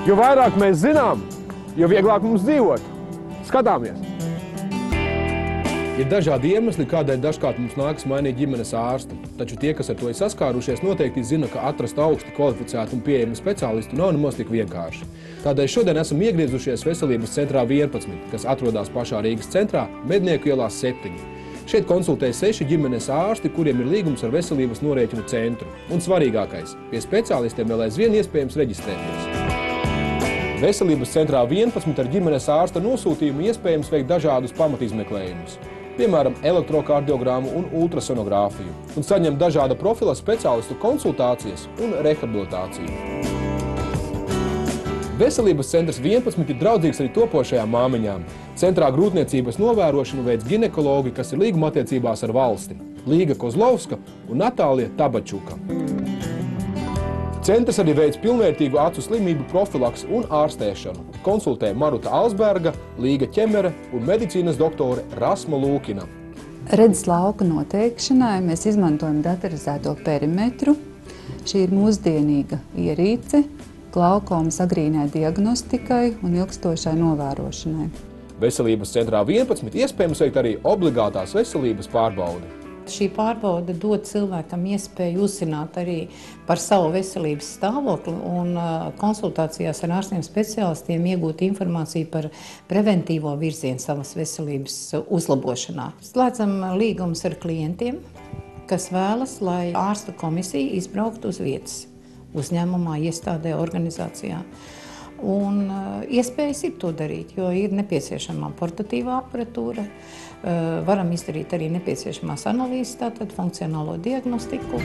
Jo vairāk mēs zinām, jo vieglāk mums dzīvot. Skatāmies! Ir dažādi iemesli, kādēļ dažkārt mums nākas mainīt ģimenes ārstu. Taču tie, kas ar to ir saskārušies, noteikti zina, ka atrast augsti kvalificētu un pieejamu speciālistu nav nemaz tik vienkārši. Tādēļ šodien esam iegriezušies Veselības centrā 11, kas atrodas pašā Rīgas centrā, Mednieku ielā 7. Šeit konsultē 6 ģimenes ārsti, kuriem ir līgums ar Veselības norēķinu centru. Un svarīgākais, pie speciālistiem vēl aizvien iespējams reģistrēties. Veselības centrā 11 ar ģimenes ārsta nosūtījumu iespējams veikt dažādus pamatizmeklējumus. Piemēram, elektrokardiogrammu un ultrasonogrāfiju, un saņem dažāda profila speciālistu konsultācijas un rehabilitāciju. Veselības centrs 11 ir draudzīgs arī topošajām māmiņām. Centrā grūtniecības novērošanu veids ginekologi, kas ir līguma attiecībās ar valsti – Līga Kozlovska un Natālija Tabačuka. Centrs arī veids pilnvērtīgu acu slimību profilaksi un ārstēšanu. Konsultē Maruta Alsberga, Līga Ķemere un medicīnas doktore Rasma Lūkina. Redzes lauka noteikšanai mēs izmantojam datorizēto perimetru. Šī ir mūsdienīga ierīce glaukomas agrīnai diagnostikai un ilgstošai novērošanai. Veselības centrā 11 iespējams veikt arī obligātās veselības pārbaudi. Šī pārbaude dod cilvēkam iespēju uzzināt arī par savu veselības stāvokli un konsultācijās ar ārstiem speciālistiem iegūt informāciju par preventīvo virzienu savas veselības uzlabošanā. Slēdzam līgumus ar klientiem, kas vēlas, lai ārsta komisija izbrauktu uz vietas uzņēmumā, iestādē, organizācijā. Un iespējas ir to darīt, jo ir nepieciešama portatīvā aparatūra. Varam izdarīt arī nepieciešamās analīzes, tātad funkcionālo diagnostiku.